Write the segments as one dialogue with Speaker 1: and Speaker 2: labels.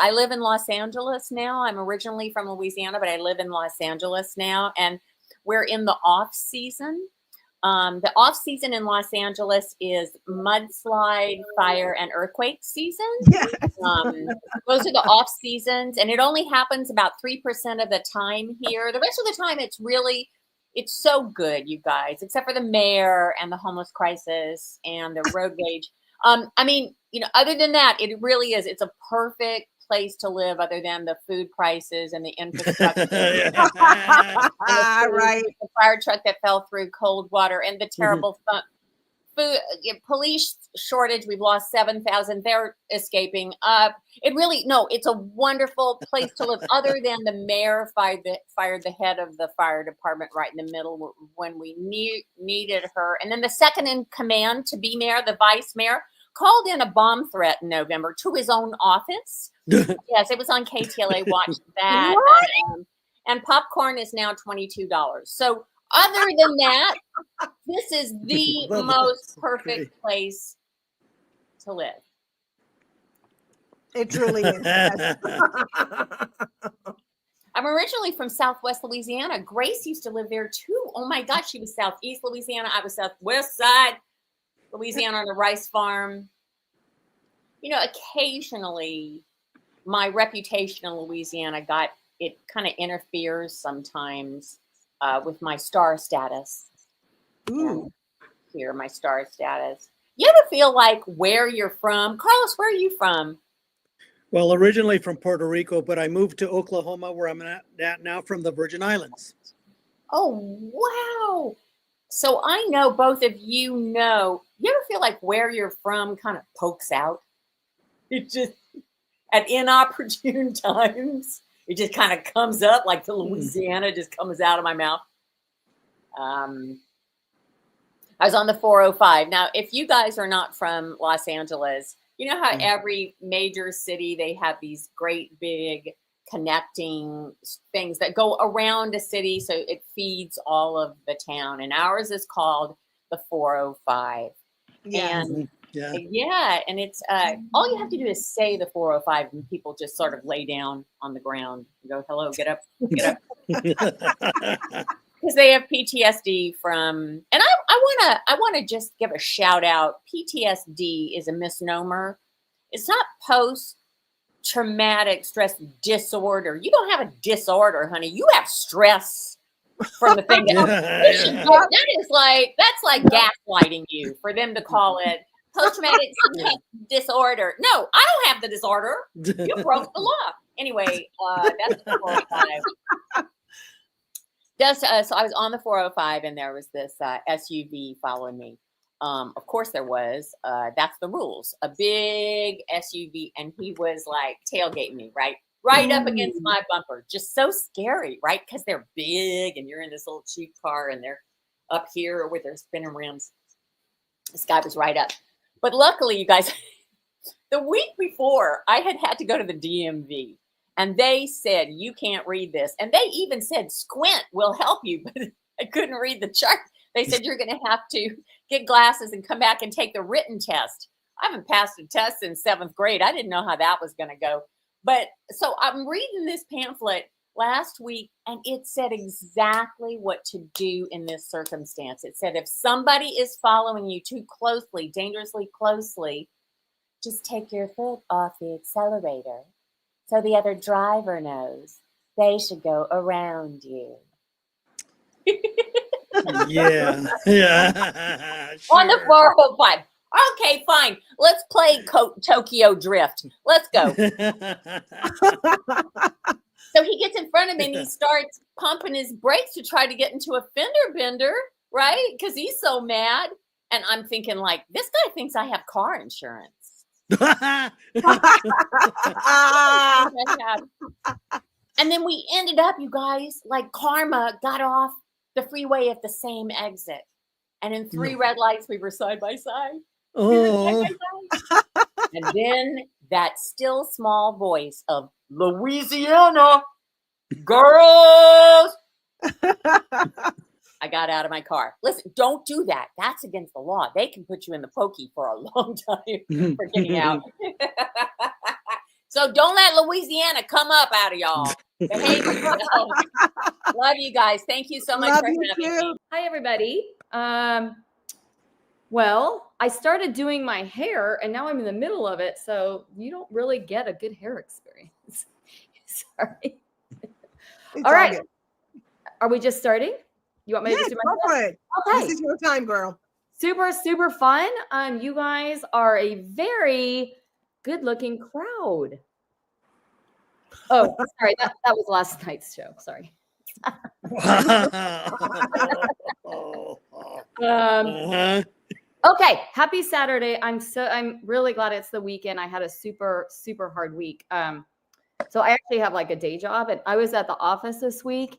Speaker 1: I live in Los Angeles now. I'm originally from Louisiana, but I live in Los Angeles now, and we're in the off season. The off season in Los Angeles is mudslide, fire, and earthquake season.
Speaker 2: Yes.
Speaker 1: Those are the off seasons, and it only happens about 3% of the time here. The rest of the time, it's so good, you guys, except for the mayor and the homeless crisis and the road rage. I mean, other than that, it really is. It's a perfect place to live, other than the food prices and the infrastructure. And
Speaker 2: Right.
Speaker 1: the fire truck that fell through cold water and the terrible food police shortage. We've lost 7,000. They're escaping up. It's a wonderful place to live, other than the mayor fired the head of the fire department right in the middle when we needed her. And then the second in command to be mayor, the vice mayor, called in a bomb threat in November to his own office. Yes, it was on KTLA. Watched that. And popcorn is now $22. So other than that, this is the most perfect place to live.
Speaker 2: It truly is. Yes.
Speaker 1: I'm originally from Southwest Louisiana. Grace used to live there too. Oh my gosh, she was Southeast Louisiana. I was Southwest side Louisiana on a rice farm. Occasionally my reputation in Louisiana kind of interferes sometimes with my star status.
Speaker 2: Ooh.
Speaker 1: Here, my star status. You ever feel like where you're from? Carlos, where are you from?
Speaker 3: Well, originally from Puerto Rico, but I moved to Oklahoma, where I'm at now, from the Virgin Islands.
Speaker 1: Oh, wow. So I know both of you know. You ever feel like where you're from kind of pokes out? It just, at inopportune times, it just kind of comes up like the Louisiana just comes out of my mouth. I was on the 405. Now, if you guys are not from Los Angeles, you know how every major city, they have these great big connecting things that go around a city, so it feeds all of the town. And ours is called the 405.
Speaker 2: Yeah.
Speaker 1: And and it's all you have to do is say the 405, and people just sort of lay down on the ground and go, hello, get up. Because they have PTSD from, and I want to just give a shout out. PTSD is a misnomer. It's not post-traumatic stress disorder. You don't have a disorder, honey. You have stress from the thing. That's like gaslighting you for them to call it post-traumatic disorder. No, I don't have the disorder. You broke the law. Anyway, that's the 405. So I was on the 405, and there was this SUV following me. Of course there was. That's the rules. A big SUV, and he was like tailgating me, right up against my bumper. Just so scary, right? Because they're big, and you're in this little cheap car, and they're up here with their spinning rims. This guy was right up. But luckily, you guys, the week before, I had to go to the DMV. And they said, you can't read this. And they even said, squint will help you. But I couldn't read the chart. They said, you're going to have to get glasses and come back and take the written test. I haven't passed a test in 7th grade. I didn't know how that was going to go. But so I'm reading this pamphlet last week, and it said exactly what to do in this circumstance. It said, if somebody is following you too closely, dangerously closely, just take your foot off the accelerator. So the other driver knows they should go around you.
Speaker 3: Yeah.
Speaker 1: On the 405. Okay, fine. Let's play Tokyo Drift. Let's go. So he gets in front of me and he starts pumping his brakes to try to get into a fender bender, right? Because he's so mad. And I'm thinking, like, this guy thinks I have car insurance. And then we ended up, you guys, like karma got off the freeway at the same exit. And in 3 red lights, we were side by side.
Speaker 3: Oh.
Speaker 1: And then that still small voice of Louisiana girls. I got out of my car. Listen, don't do that. That's against the law. They can put you in the pokey for a long time for getting out. So don't let Louisiana come up out of y'all. Behave yourselves. Love you guys. Thank you so much
Speaker 2: Love
Speaker 1: for
Speaker 2: you
Speaker 1: having
Speaker 2: too.
Speaker 1: me.
Speaker 4: Hi, everybody. Well, I started doing my hair and now I'm in the middle of it. So you don't really get a good hair experience. Sorry.
Speaker 2: It's
Speaker 4: All right.
Speaker 2: good.
Speaker 4: Are we just starting? You want me to
Speaker 2: Yes,
Speaker 4: just do my
Speaker 2: go for it.
Speaker 4: Okay.
Speaker 2: This is your time, girl.
Speaker 4: Super, super fun. You guys are a very good looking crowd. Oh, sorry. That was last night's show. Sorry. Okay. Happy Saturday. I'm really glad it's the weekend. I had a super, super hard week. So I actually have like a day job and I was at the office this week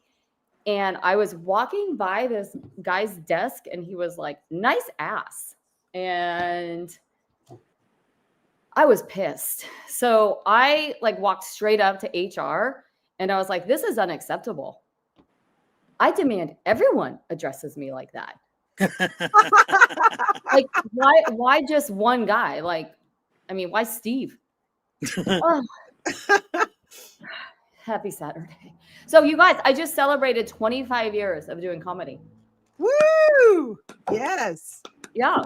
Speaker 4: and I was walking by this guy's desk and he was like, nice ass. And I was pissed. So I like walked straight up to HR and I was like, this is unacceptable. I demand everyone addresses me like that. Like, why just one guy? Like, I mean, why Steve? Oh. Happy Saturday. So you guys, I just celebrated 25 years of doing comedy.
Speaker 2: Woo! Yes.
Speaker 4: Yeah.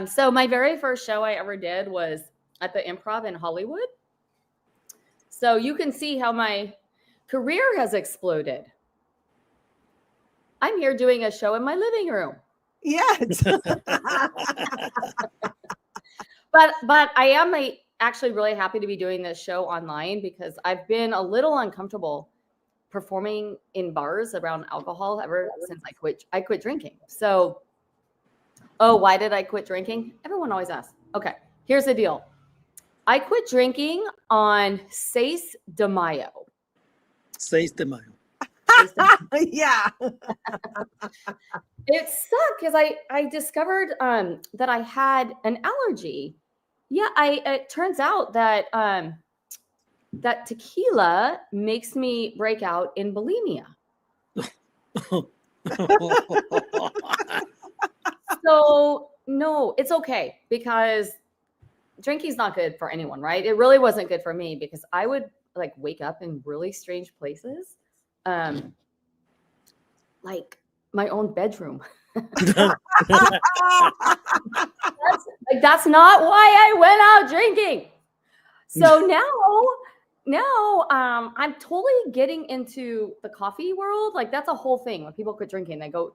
Speaker 4: So my very first show I ever did was at the Improv in Hollywood. So you can see how my career has exploded. I'm here doing a show in my living room.
Speaker 2: Yes.
Speaker 4: But I am actually really happy to be doing this show online because I've been a little uncomfortable performing in bars around alcohol ever since I quit drinking. So, why did I quit drinking? Everyone always asks. Okay, here's the deal. I quit drinking on 6 de Mayo.
Speaker 3: 6 de Mayo.
Speaker 2: Yeah.
Speaker 4: It sucked because I discovered that I had an allergy. Yeah, it turns out that that tequila makes me break out in bulimia. So no, it's okay because drinking's not good for anyone, right? It really wasn't good for me because I would like wake up in really strange places, like my own bedroom. That's not why I went out drinking. So now I'm totally getting into the coffee world. Like that's a whole thing. When people quit drinking, they go,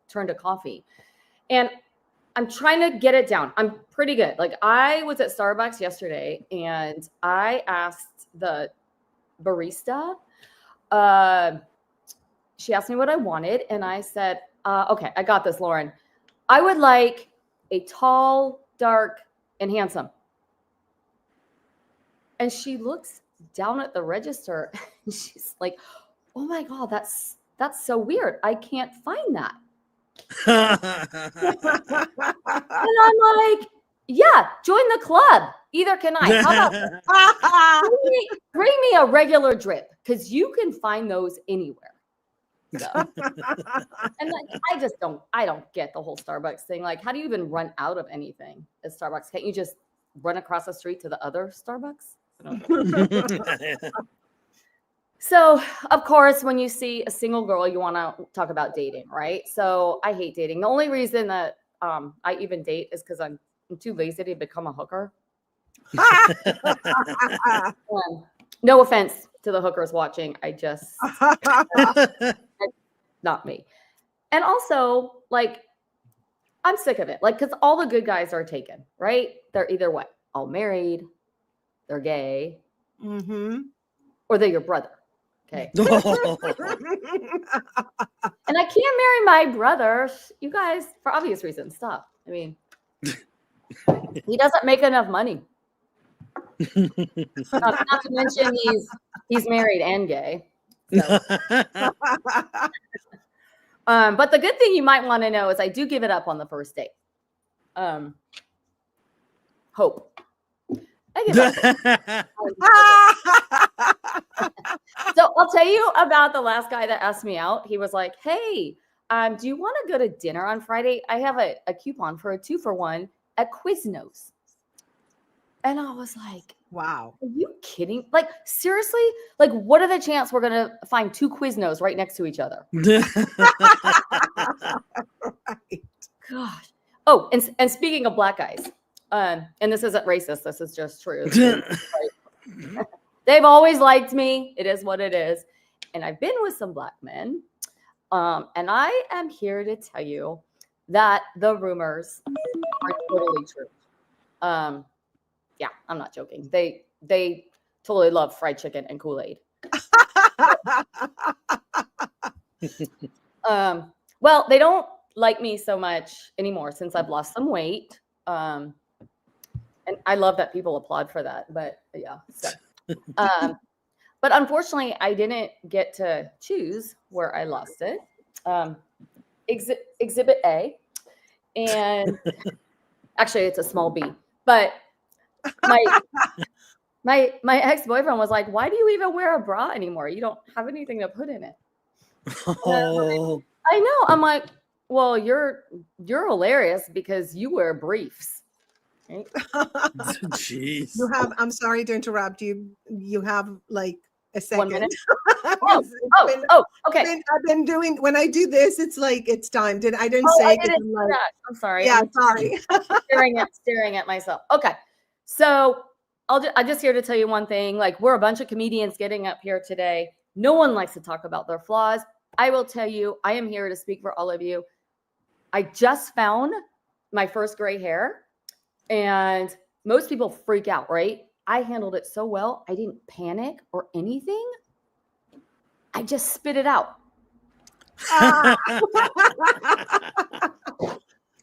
Speaker 4: turn to coffee. And I'm trying to get it down. I'm pretty good. Like I was at Starbucks yesterday and I asked the barista, she asked me what I wanted. And I said, okay, I got this, Lauren. I would like a tall, dark, and handsome. And she looks down at the register and she's like, oh my God, that's so weird. I can't find that. And I'm like, yeah, join the club. Either can I. How about bring me a regular drip because you can find those anywhere. So. And like, I don't get the whole Starbucks thing. Like, how do you even run out of anything at Starbucks? Can't you just run across the street to the other Starbucks? So, of course, when you see a single girl, you want to talk about dating, right? So I hate dating. The only reason that I even date is because I'm too lazy to become a hooker. No offense to the hookers watching. I just, not me. And also, like, I'm sick of it. Like, because all the good guys are taken, right? They're either what? All married, they're gay, or they're your brother. Okay. And I can't marry my brother. You guys, for obvious reasons, stop. I mean, he doesn't make enough money. Not to mention he's married and gay. So. But the good thing you might want to know is I do give it up on the first date. Hope. I give up. So I'll tell you about the last guy that asked me out. He was like, hey, do you want to go to dinner on Friday? I have a coupon for a 2-for-1 at Quiznos. And I was like,
Speaker 2: Wow.
Speaker 4: are you kidding? Like, seriously? Like, what are the chances we're going to find two Quiznos right next to each other?
Speaker 2: Right.
Speaker 4: Gosh. Oh, and speaking of black guys, and this isn't racist. This is just true. They've always liked me. It is what it is. And I've been with some black men. And I am here to tell you that the rumors are totally true. Yeah, I'm not joking. They totally love fried chicken and Kool-Aid. Well, they don't like me so much anymore since I've lost some weight. And I love that people applaud for that. But yeah. So, but unfortunately, I didn't get to choose where I lost it. Exhibit A. And actually, it's a small B. But my ex-boyfriend was like, "Why do you even wear a bra anymore? You don't have anything to put in it."
Speaker 3: Oh.
Speaker 4: I know. I'm like, well, you're hilarious because you wear briefs. Right?
Speaker 3: Jeez.
Speaker 2: You have, I'm sorry to interrupt you. You have like a
Speaker 4: 1
Speaker 2: second.
Speaker 4: minute.
Speaker 2: It's
Speaker 4: Okay.
Speaker 2: I've been doing, when I do this, it's like, it's time. I didn't
Speaker 4: Oh,
Speaker 2: say
Speaker 4: I
Speaker 2: it 'cause
Speaker 4: didn't
Speaker 2: I'm
Speaker 4: see
Speaker 2: like,
Speaker 4: that. I'm sorry.
Speaker 2: yeah,
Speaker 4: I'm
Speaker 2: sorry.
Speaker 4: staring at myself. Okay. So I'm just here to tell you one thing. Like, we're a bunch of comedians getting up here today. No one likes to talk about their flaws. I will tell you, I am here to speak for all of you. I just found my first gray hair, and most people freak out, right? I handled it so well. I didn't panic or anything. I just spit it out.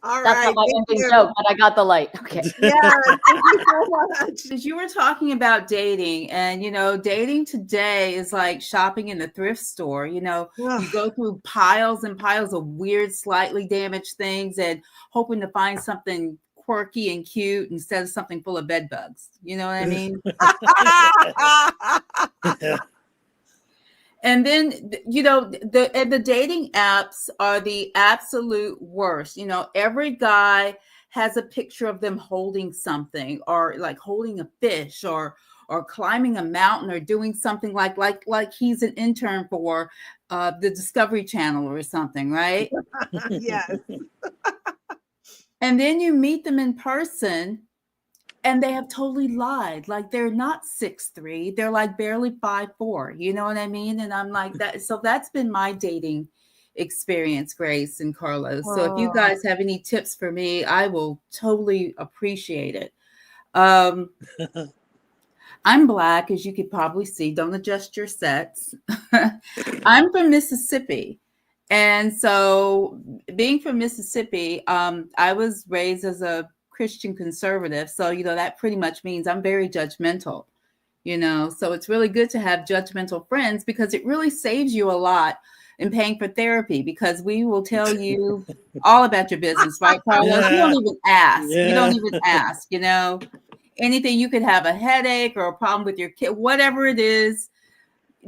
Speaker 2: All
Speaker 4: That's
Speaker 2: right.
Speaker 4: not my
Speaker 2: Thank
Speaker 4: ending
Speaker 2: you.
Speaker 4: joke, but I got the light. Okay.
Speaker 2: Yeah, thank you so much.
Speaker 5: Because you were talking about dating, and dating today is like shopping in the thrift store. You go through piles and piles of weird, slightly damaged things and hoping to find something quirky and cute instead of something full of bed bugs. You know what I mean? And then, the dating apps are the absolute worst. Every guy has a picture of them holding something, or like holding a fish, or climbing a mountain, or doing something like he's an intern for the Discovery Channel or something, right?
Speaker 2: Yes.
Speaker 5: And then you meet them in person, and they have totally lied. Like, they're not 6'3", they're like barely 5'4". You know what I mean? And I'm like that. So that's been my dating experience, Grace and Carlos. So if you guys have any tips for me, I will totally appreciate it. I'm Black, as you could probably see. Don't adjust your sets. I'm from Mississippi. And so, being from Mississippi, I was raised as a Christian conservative. So, that pretty much means I'm very judgmental, so it's really good to have judgmental friends, because it really saves you a lot in paying for therapy, because we will tell you all about your business, right, Carlos?
Speaker 3: Yeah.
Speaker 5: You don't even ask.
Speaker 3: Yeah.
Speaker 5: You don't even ask, anything. You could have a headache or a problem with your kid, whatever it is.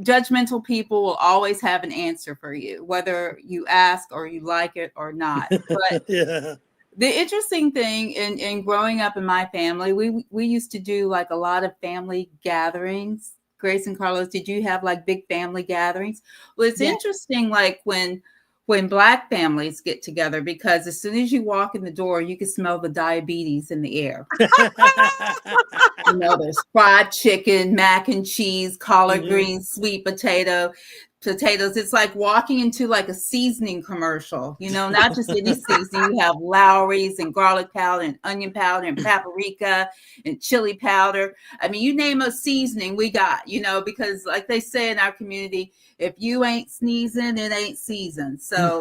Speaker 5: Judgmental people will always have an answer for you, whether you ask or you like it or not. But
Speaker 3: Yeah.
Speaker 5: the interesting thing in growing up in my family, we used to do like a lot of family gatherings. Grace and Carlos, did you have like big family gatherings? Well, it's interesting, like when Black families get together, because as soon as you walk in the door, you can smell the diabetes in the air. There's fried chicken, mac and cheese, collard greens, sweet potatoes. It's like walking into like a seasoning commercial, not just any seasoning. You have Lowry's and garlic powder and onion powder and paprika and chili powder. I mean, you name a seasoning, we got, because like they say in our community, if you ain't sneezing, it ain't seasoned. So,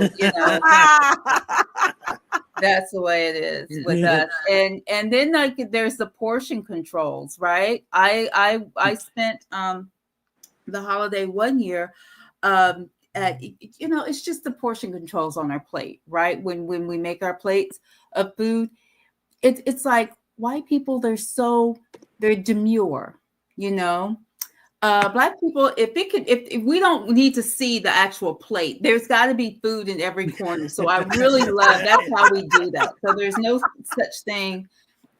Speaker 5: that's the way it is with us. And then like there's the portion controls, right? I spent the holiday one year. It's just the portion controls on our plate, right? When we make our plates of food, it's like white people, they're demure, Black people, if we don't need to see the actual plate, there's got to be food in every corner. So I really love, that's how we do that. So there's no such thing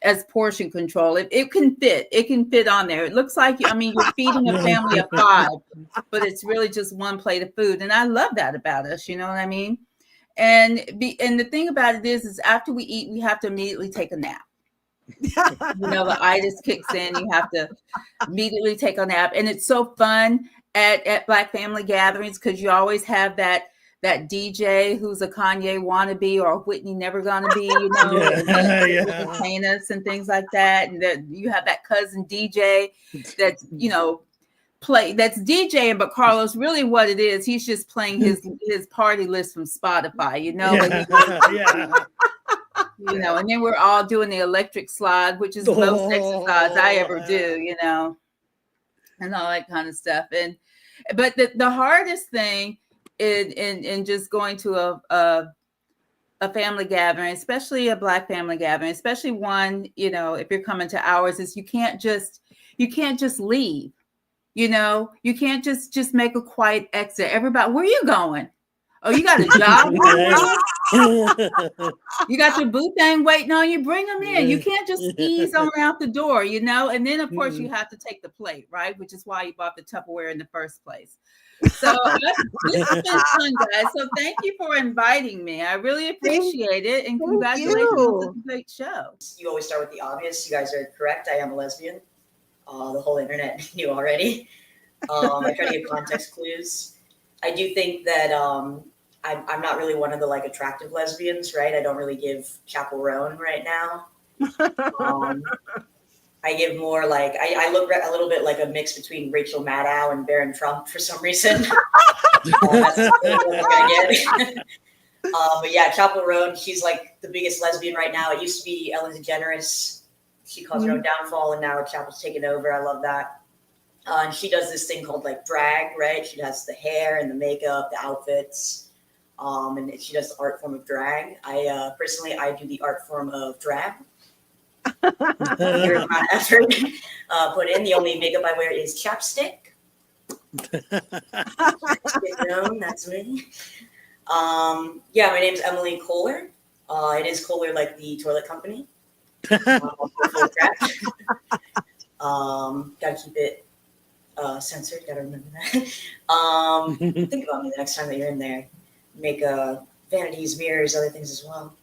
Speaker 5: as portion control. It can fit. It can fit on there. It looks like, I mean, you're feeding a family of 5, but it's really just one plate of food. And I love that about us. You know what I mean? And the thing about it is after we eat, we have to immediately take a nap. You know, the itis kicks in. You have to immediately take a nap. And it's so fun at Black family gatherings because you always have that DJ who's a Kanye wannabe or a Whitney never gonna be, you know, entertain us and things like that. And that you have that cousin DJ that's, you know, that's DJing, but Carlos, really what it is, he's just playing his party list from Spotify, you know. You know, and then we're all doing the electric slide, which is the most exercise I ever do, you know, and all that kind of stuff. But the hardest thing in just going to a family gathering, especially a Black family gathering, especially one, you know, if you're coming to ours, is you can't just leave, you know, you can't just make a quiet exit. Everybody, where are you going? Oh, you got a job? You got your boo thing waiting on you. Bring them in. You can't just ease on out the door, you know. And then, of course, you have to take the plate, right? Which is why you bought the Tupperware in the first place. So this has been fun, guys. So thank you for inviting me. I really appreciate it. And congratulations on this great show.
Speaker 6: You always start with the obvious. You guys are correct. I am a lesbian. The whole internet knew already. I try to give context clues. I do think that I'm not really one of the like attractive lesbians, right? I don't really give chaperone right now. I give more like I look a little bit like a mix between Rachel Maddow and Barron Trump for some reason. That's what I'm gonna get. But yeah, chaperone. She's like the biggest lesbian right now. It used to be Ellen DeGeneres. She caused her own downfall, and now Chapel's taken over. I love that. And she does this thing called like drag, right? She does the hair and the makeup, the outfits. And she does the art form of drag. I personally do the art form of drag. Here's my effort put in. The only makeup I wear is chapstick. That's me. Yeah, my name's Emily Coller. It is Coller like the toilet company. Gotta keep it censored. Gotta remember that. Think about me the next time that you're in there. Make vanities, mirrors, other things as well.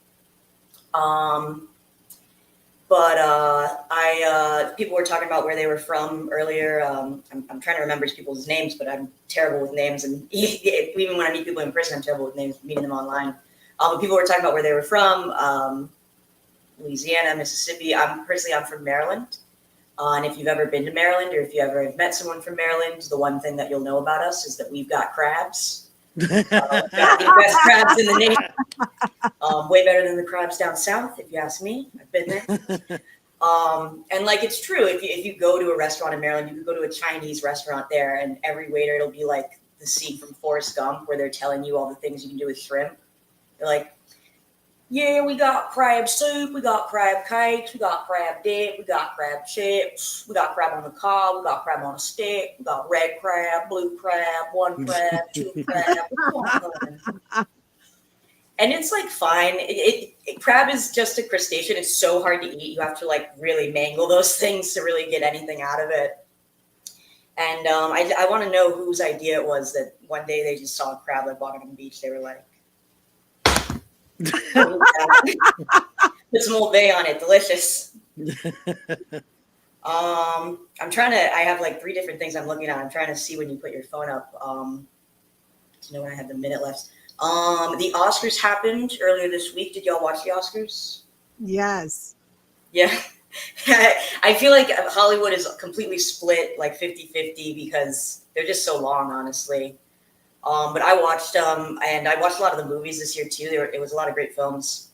Speaker 6: People were talking about where they were from earlier. I'm trying to remember people's names, but I'm terrible with names. And even when I meet people in person, I'm terrible with names, meeting them online. But people were talking about where they were from, Louisiana, Mississippi. I'm from Maryland. And if you've ever been to Maryland or if you ever have met someone from Maryland, the one thing that you'll know about us is that we've got crabs. We've got the best crabs in the nation. Way better than the crabs down south, if you ask me. I've been there. And like, it's true. If you go to a restaurant in Maryland, you could go to a Chinese restaurant there, and every waiter, it'll be like the scene from Forrest Gump where they're telling you all the things you can do with shrimp. They're like, yeah, we got crab soup, we got crab cakes, we got crab dip, we got crab chips, we got crab on the cob, we got crab on a stick, we got red crab, blue crab, one crab, two crab. And it's like fine. Crab is just a crustacean. It's so hard to eat. You have to like really mangle those things to really get anything out of it. And I want to know whose idea it was that one day they just saw a crab like walking on the beach. They were like, put some Old Bay on it, delicious. I have like 3 different things I'm looking at. I'm trying to see when you put your phone up to know when I have the minute left. The Oscars happened earlier this week. Did y'all watch the Oscars?
Speaker 2: Yes.
Speaker 6: Yeah. I feel like Hollywood is completely split like 50-50 because they're just so long, honestly. But I watched and I watched a lot of the movies this year too. It was a lot of great films.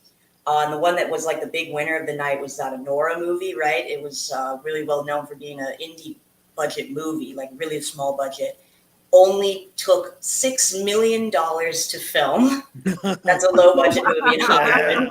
Speaker 6: And the one that was like the big winner of the night was that Nora movie, right? It was really well known for being an indie budget movie, like really small budget. Only took $6 million to film. That's a low budget movie in Hollywood.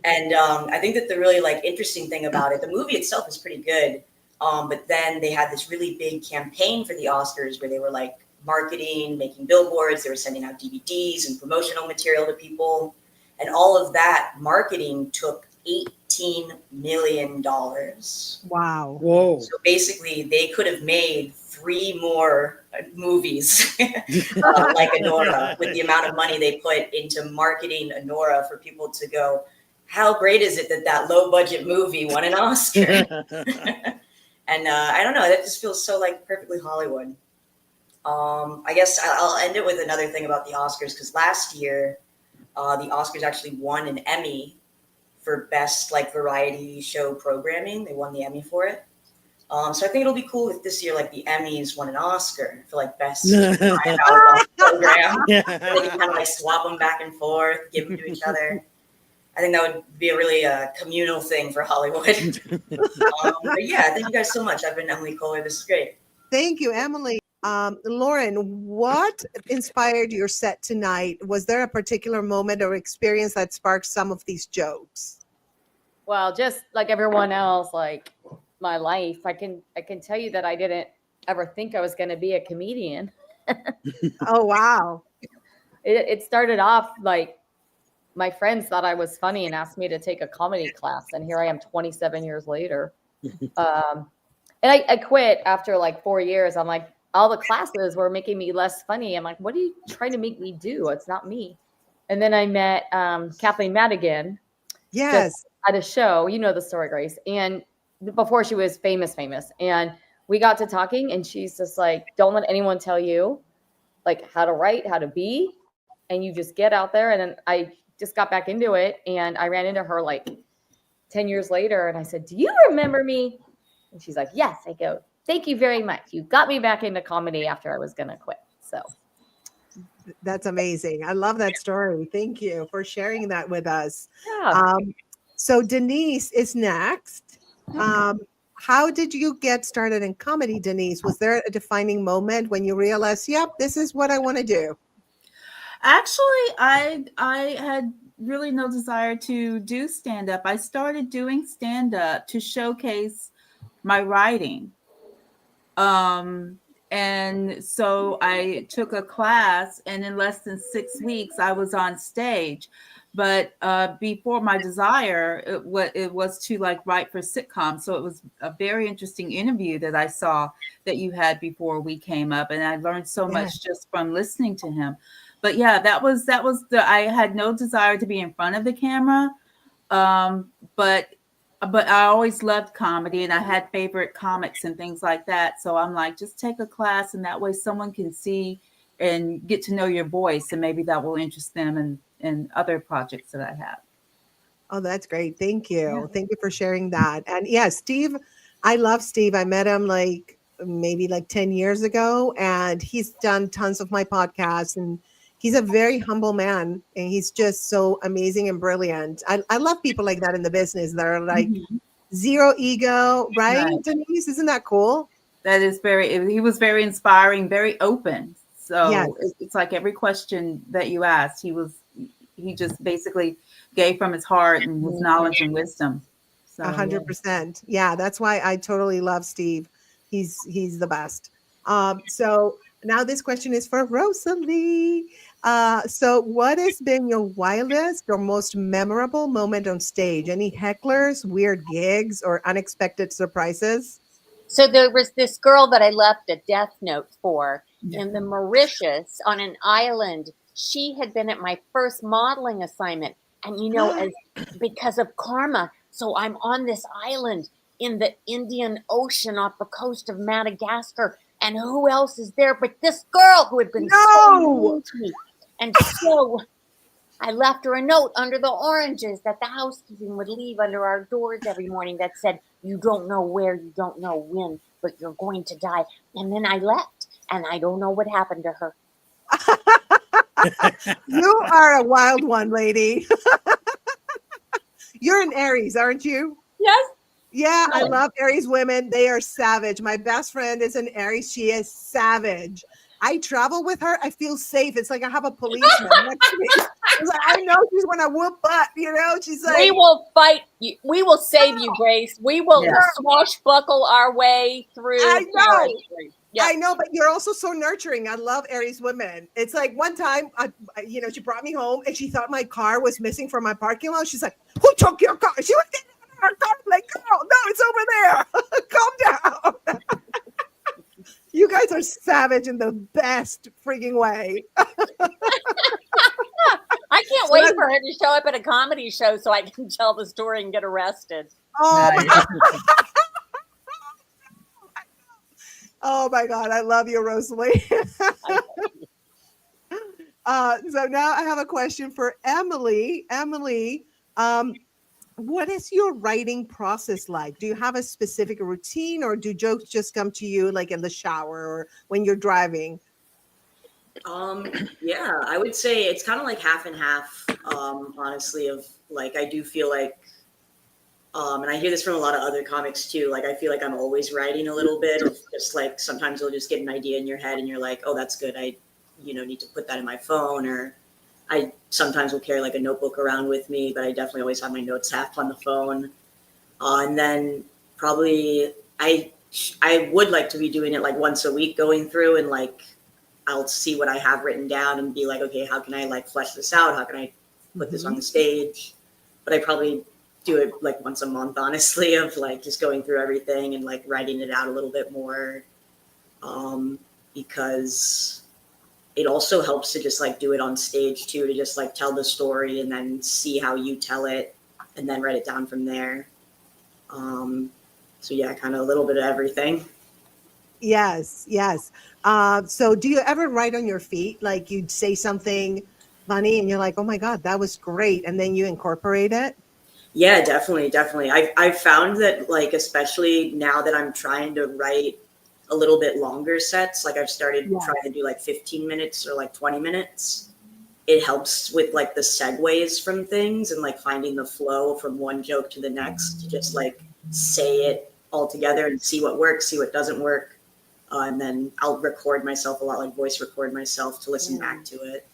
Speaker 6: And I think that the really like interesting thing about it, the movie itself is pretty good. But then they had this really big campaign for the Oscars where they were like marketing, making billboards. They were sending out DVDs and promotional material to people. And all of that marketing took $18 million.
Speaker 2: Wow.
Speaker 3: Whoa.
Speaker 6: So basically, they could have made 3 more movies like Anora with the amount of money they put into marketing Anora for people to go, how great is it that that low budget movie won an Oscar? And I don't know, that just feels so like perfectly Hollywood. I guess I'll end it with another thing about the Oscars, because last year the Oscars actually won an Emmy for best like variety show programming. They won the Emmy for it. So I think it'll be cool if this year like the Emmys won an Oscar for like best program. They can kind of like swap them back and forth, give them to each other. I think that would be a really communal thing for Hollywood. But yeah, thank you guys so much. I've been Emily Coller. This is great.
Speaker 2: Thank you, Emily. Lauren, what inspired your set tonight? Was there a particular moment or experience that sparked some of these jokes?
Speaker 4: Well, just like everyone else, like my life, I can tell you that I didn't ever think I was going to be a comedian.
Speaker 2: Oh, wow.
Speaker 4: It started off like my friends thought I was funny and asked me to take a comedy class. And here I am 27 years later. And I quit after like 4 years. I'm like, all the classes were making me less funny. I'm like, what are you trying to make me do? It's not me. And then I met Kathleen Madigan.
Speaker 2: Yes.
Speaker 4: At a show, you know the story, Grace. And before she was famous. And we got to talking and she's just like, don't let anyone tell you like how to write, how to be. And you just get out there. And then I just got back into it. And I ran into her like 10 years later. And I said, do you remember me? And she's like, yes. I go, thank you very much. You got me back into comedy after I was going to quit. So
Speaker 2: that's amazing. I love that story. Thank you for sharing that with us.
Speaker 4: yeah.
Speaker 2: So Denise is next. How did you get started in comedy, Denise? Was there a defining moment when you realized, yep, this is what I want to do?
Speaker 5: Actually, I had really no desire to do stand-up. I started doing stand-up to showcase my writing. And so I took a class, and in less than 6 weeks, I was on stage. But before my desire, it was to like write for sitcoms. So it was a very interesting interview that I saw that you had before we came up, and I learned so much just from listening to him. But yeah, that was I had no desire to be in front of the camera, but I always loved comedy, and I had favorite comics and things like that. So I'm like, just take a class, and that way someone can see and get to know your voice, and maybe that will interest them in other projects that I have.
Speaker 2: Oh, that's great. Thank you. Yeah. Thank you for sharing that. And yeah, Steve, I love Steve. I met him like maybe like 10 years ago, and he's done tons of my podcasts, and he's a very humble man, and he's just so amazing and brilliant. I love people like that in the business that are like zero ego, right? Denise, isn't that cool?
Speaker 5: That is he was very inspiring, very open. So it's like every question that you asked, he just basically gave from his heart and his knowledge and wisdom. So
Speaker 2: 100%. Yeah, that's why I totally love Steve. He's the best. So now this question is for Rosalee. So what has been your wildest or most memorable moment on stage? Any hecklers, weird gigs, or unexpected surprises?
Speaker 1: So there was this girl that I left a death note for in the Mauritius on an island. She had been at my first modeling assignment. And, you know, because of karma, so I'm on this island in the Indian Ocean off the coast of Madagascar. And who else is there but this girl who had been so mean to me? And so I left her a note under the oranges that the housekeeping would leave under our doors every morning that said, you don't know where, you don't know when, but you're going to die. And then I left, and I don't know what happened to her.
Speaker 2: You are a wild one, lady. You're an Aries, aren't you?
Speaker 1: Yes.
Speaker 2: Yeah, I love Aries women. They are savage. My best friend is an Aries. She is savage. I travel with her. I feel safe. It's like I have a policeman next to me. It's like, I know she's going to whoop butt, you know? She's like,
Speaker 1: we will fight you. We will save you, Grace. We will swashbuckle our way through.
Speaker 2: I know.
Speaker 1: Yeah.
Speaker 2: I know, but you're also so nurturing. I love Aries women. It's like one time, she brought me home and she thought my car was missing from my parking lot. She's like, "Who took your car?" She was getting in her car. I'm like, "Girl, no, it's over there. Calm down." You guys are savage in the best freaking way.
Speaker 1: I can't wait for her to show up at a comedy show so I can tell the story and get arrested.
Speaker 2: Oh,
Speaker 5: Nice.
Speaker 2: oh my God, I love you, Rosalee. So now I have a question for Emily. Emily, what is your writing process like? Do you have a specific routine, or do jokes just come to you like in the shower or when you're driving?
Speaker 6: Yeah, I would say it's kind of like half and half, honestly, of like, I do feel like, and I hear this from a lot of other comics too. Like, I feel like I'm always writing a little bit of just like, sometimes you'll just get an idea in your head and you're like, oh, that's good. I, need to put that in my phone, or I sometimes will carry like a notebook around with me, but I definitely always have my notes app on the phone. And then probably I would like to be doing it like once a week, going through and like, I'll see what I have written down and be like, okay, how can I like flesh this out? How can I put this on the stage? But I probably do it like once a month, honestly, of like just going through everything and like writing it out a little bit more. Because it also helps to just like do it on stage too, to just like tell the story and then see how you tell it and then write it down from there. So yeah, kind of a little bit of everything.
Speaker 2: Yes, yes. So do you ever write on your feet? Like you'd say something funny and you're like, oh my God, that was great. And then you incorporate it?
Speaker 6: Yeah, definitely. I've found that like, especially now that I'm trying to write a little bit longer sets, like I've started trying to do like 15 minutes or like 20 minutes. It helps with like the segues from things and like finding the flow from one joke to the next, to just like say it all together and see what works, see what doesn't work. And then I'll record myself a lot, like voice record myself to listen back to it.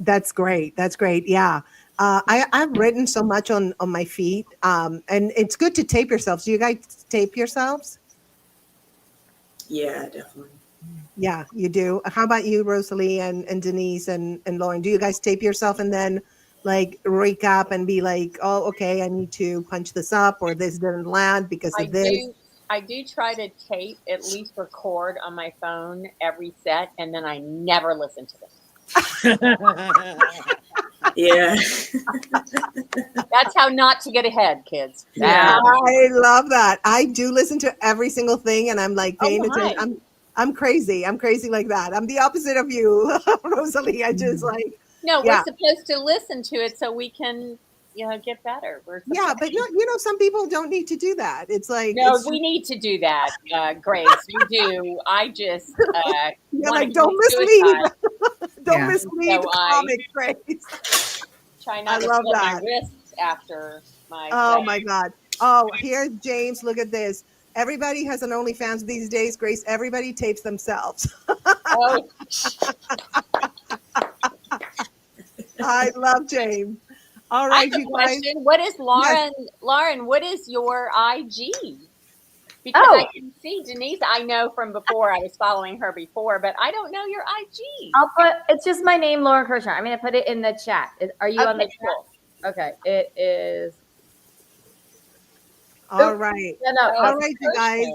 Speaker 2: That's great. That's great. Yeah. I've written so much on my feet. And it's good to tape yourselves. Do you guys tape yourselves?
Speaker 6: Yeah, definitely.
Speaker 2: Yeah, you do. How about you, Rosalee and Denise and Lauren? Do you guys tape yourself and then like recap and be like, oh, okay, I need to punch this up, or this didn't land because of this?
Speaker 1: I do try to tape, at least record on my phone every set, and then I never listen to them.
Speaker 6: Yeah.
Speaker 1: That's how not to get ahead, kids.
Speaker 5: Yeah.
Speaker 2: I love that. I do listen to every single thing, and I'm like paying attention. I'm crazy. I'm crazy like that. I'm the opposite of you, Rosalee. I just like
Speaker 1: we're supposed to listen to it so we can get better.
Speaker 2: But some people don't need to do that. It's like
Speaker 1: we need to do that, Grace. You do. I just
Speaker 2: like don't mislead. Don't mislead the comic, Grace.
Speaker 1: Try not to put my wrists after my.
Speaker 2: Oh my God. Oh, here's James. Look at this. Everybody has an OnlyFans these days, Grace. Everybody tapes themselves.
Speaker 1: Oh.
Speaker 2: I love James. All right, you guys.
Speaker 1: What is Lauren? Yes. Lauren, what is your IG? Because I can see Denise. I know from before. I was following her before, but I don't know your IG.
Speaker 4: It's just my name, Lauren Kirshner. I'm going to put it in the chat. Are you on the chat? Okay, it is.
Speaker 2: All right. All right, you guys.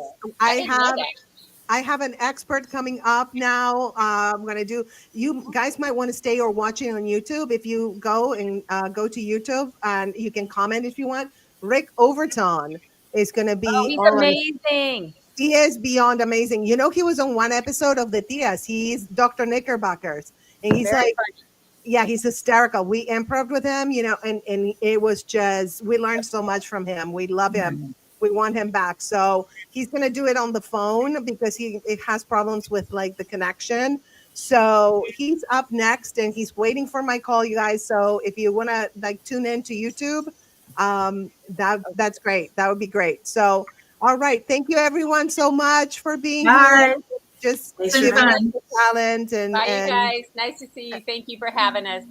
Speaker 2: I have an expert coming up now. I'm going to do, you guys might want to stay or watching on YouTube. If you go and go to YouTube and you can comment if you want. Rick Overton is going to be.
Speaker 4: He's amazing.
Speaker 2: He is beyond amazing. He was on one episode of the Tias. He's Dr. Knickerbockers. And he's very funny. Yeah, he's hysterical. We improv with him, and it was just, we learned so much from him. We love him. We want him back. So he's going to do it on the phone because it has problems with like the connection. So he's up next and he's waiting for my call, you guys. So if you want to like tune in to YouTube, that's great. That would be great. So, all right. Thank you everyone so much for being here. Just talent
Speaker 1: Bye, you guys. Nice to see you. Thank you for having us.